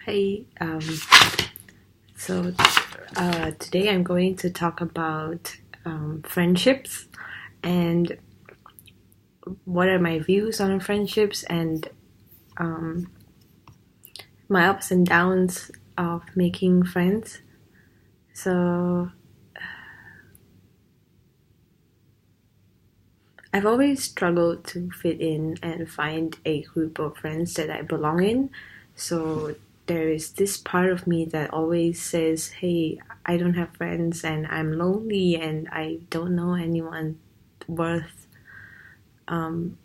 Hey, so today I'm going to talk about friendships and what are my views on friendships and um, my ups and downs of making friends. So I've always struggled to fit in and find a group of friends that I belong in. So there is this part of me that always says, hey, I don't have friends and I'm lonely and I don't know anyone worth um,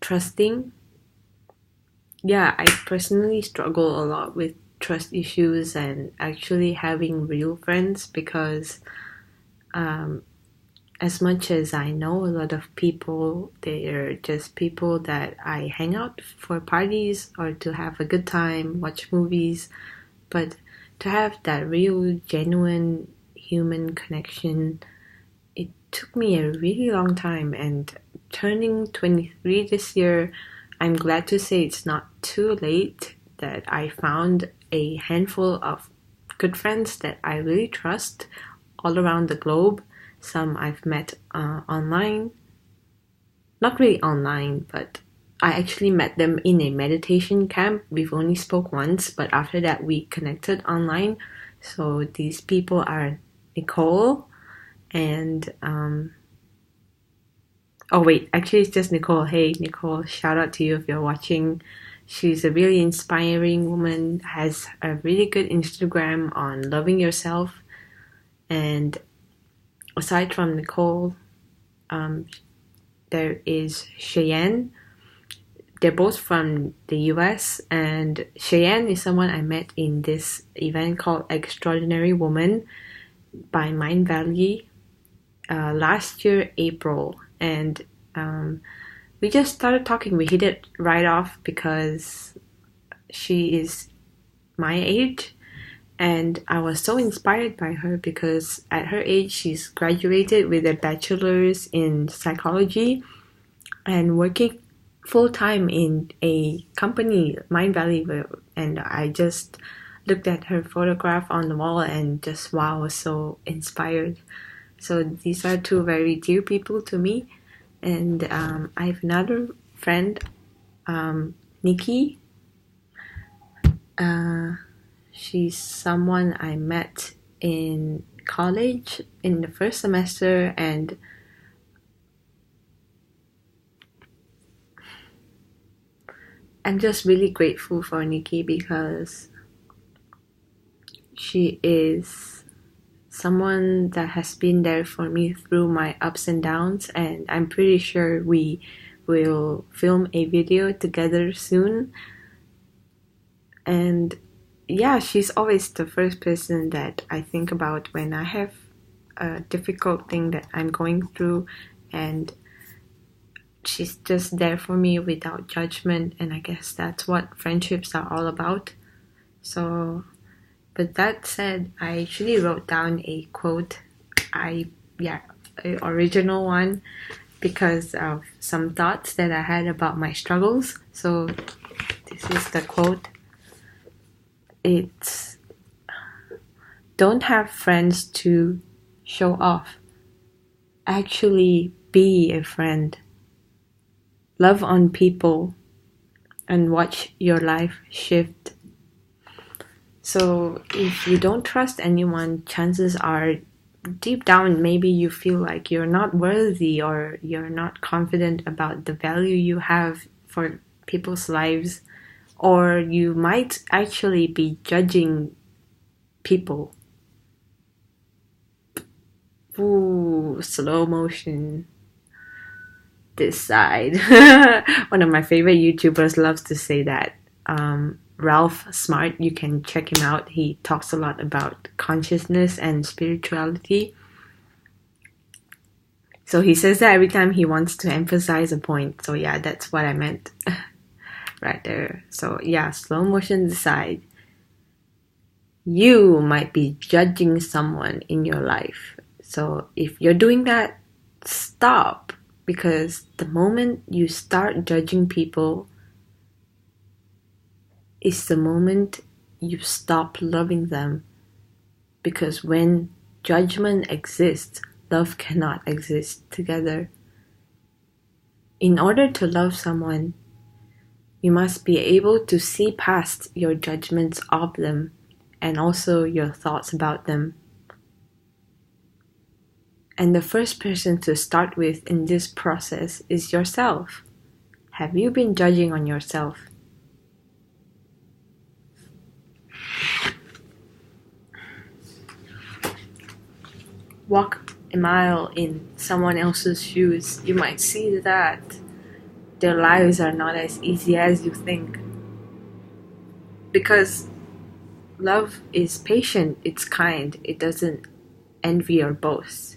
trusting. Yeah, I personally struggle a lot with trust issues and actually having real friends because um, as much as I know a lot of people, they're just people that I hang out for parties or to have a good time, watch movies. But to have that real, genuine human connection, it took me a really long time. And turning 23 this year, I'm glad to say it's not too late that I found a handful of good friends that I really trust all around the globe. Some I've met online, not really online, but I actually met them in a meditation camp. We've only spoke once, but after that we connected online. So these people are Nicole and oh wait, actually it's just Nicole. Hey Nicole, shout out to you if you're watching. She's a really inspiring woman, has a really good Instagram on loving yourself. And aside from Nicole, um, there is Cheyenne. They're both from the US, and Cheyenne is someone I met in this event called Extraordinary Woman by Mind Valley last year, April. And we just started talking. We hit it right off because she is my age, and I was so inspired by her because at her age, she's graduated with a bachelor's in psychology and working full time in a company, Mind Valley, and I just looked at her photograph on the wall and just wow, was so inspired. So these are two very dear people to me, and I have another friend, Nikki. She's someone I met in college in the first semester, and I'm just really grateful for Nikki because she is someone that has been there for me through my ups and downs, and I'm pretty sure we will film a video together soon. And yeah, she's always the first person that I think about when I have a difficult thing that I'm going through, and she's just there for me without judgment, and I guess that's what friendships are all about. So, but that said, I actually wrote down a quote. Yeah, a original one because of some thoughts that I had about my struggles. So this is the quote. It's don't have friends to show off. Actually be a friend. Love on people and watch your life shift. So if you don't trust anyone, chances are deep down maybe you feel like you're not worthy or you're not confident about the value you have for people's lives, or you might actually be judging people. Ooh, slow motion. This side. One of my favorite YouTubers loves to say that. Ralph Smart, you can check him out. He talks a lot about consciousness and spirituality. So he says that every time he wants to emphasize a point. So yeah, that's what I meant right there. So yeah, slow motion aside. You might be judging someone in your life. So if you're doing that, stop. Because the moment you start judging people is the moment you stop loving them. Because when judgment exists, love cannot exist together. In order to love someone, you must be able to see past your judgments of them and also your thoughts about them. And the first person to start with in this process is yourself. Have you been judging on yourself? Walk a mile in someone else's shoes. You might see that their lives are not as easy as you think. Because love is patient, it's kind, it doesn't envy or boast.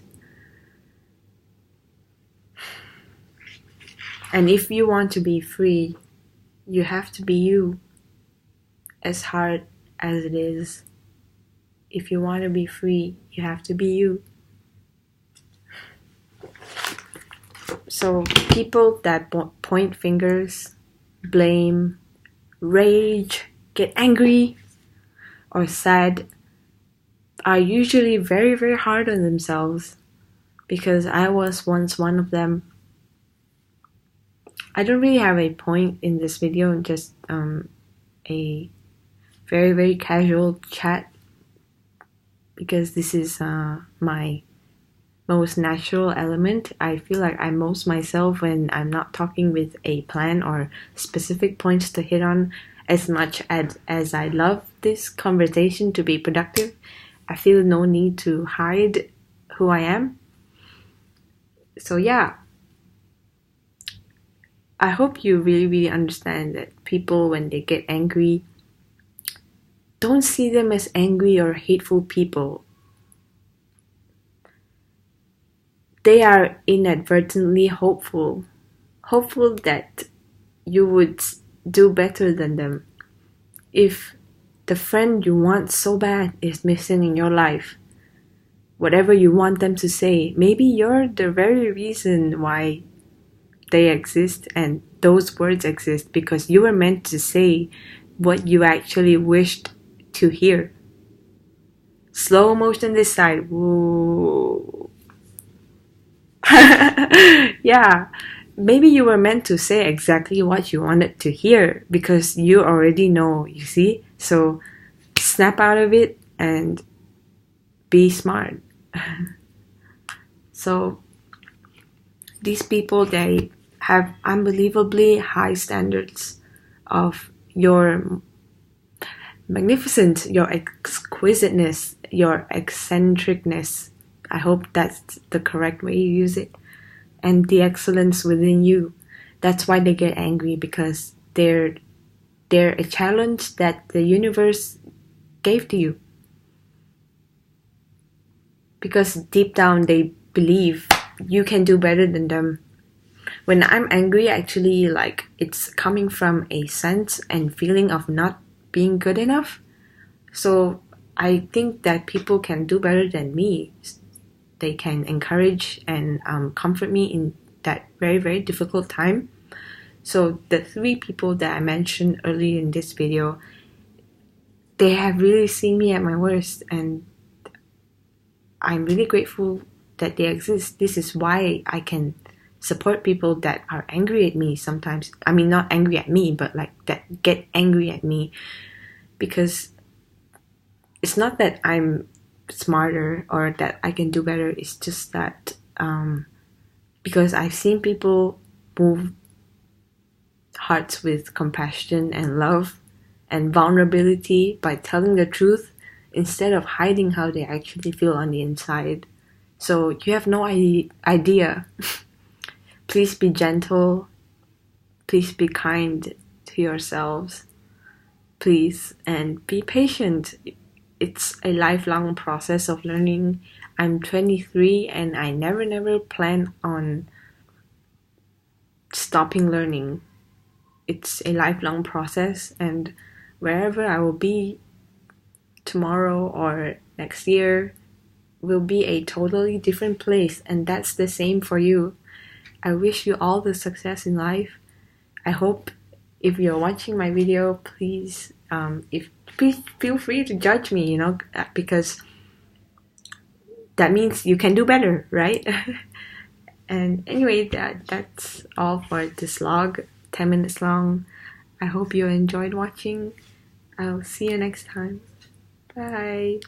And if you want to be free, you have to be you, as hard as it is. If you want to be free, you have to be you. So people that point fingers, blame, rage, get angry, or sad are usually very, very hard on themselves, because I was once one of them. I don't really have a point in this video, just a very, very casual chat, because this is my most natural element. I feel like I'm most myself when I'm not talking with a plan or specific points to hit on. As much as I love this conversation to be productive, I feel no need to hide who I am. So yeah, I hope you really, really understand that people, when they get angry, don't see them as angry or hateful people. They are inadvertently hopeful that you would do better than them. If the friend you want so bad is missing in your life, whatever you want them to say, maybe you're the very reason why they exist and those words exist, because you were meant to say what you actually wished to hear. Slow motion this side. Whoa. Yeah, maybe you were meant to say exactly what you wanted to hear because you already know, you see? So snap out of it and be smart. So these people, they have unbelievably high standards of your magnificence, your exquisiteness, your eccentricness. I hope that's the correct way you use it. And the excellence within you. That's why they get angry, because they're a challenge that the universe gave to you. Because deep down they believe you can do better than them. When I'm angry, actually, like, it's coming from a sense and feeling of not being good enough. So I think that people can do better than me. They can encourage and comfort me in that very, very difficult time. So the 3 people that I mentioned earlier in this video, they have really seen me at my worst, and I'm really grateful that they exist. This is why I can support people that are angry at me sometimes. I mean, not angry at me, but like that get angry at me, because it's not that I'm smarter or that I can do better. It's just that because I've seen people move hearts with compassion and love and vulnerability by telling the truth instead of hiding how they actually feel on the inside. So you have no idea. Please be gentle. Please be kind to yourselves. Please, and be patient. It's a lifelong process of learning. I'm 23 and I never plan on stopping learning. It's a lifelong process, and wherever I will be tomorrow or next year will be a totally different place, and that's the same for you. I wish you all the success in life. I hope if you're watching my video, please feel free to judge me, because that means you can do better, right? And anyway, that's all for this vlog, 10 minutes long. I hope you enjoyed watching. I'll see you next time. Bye.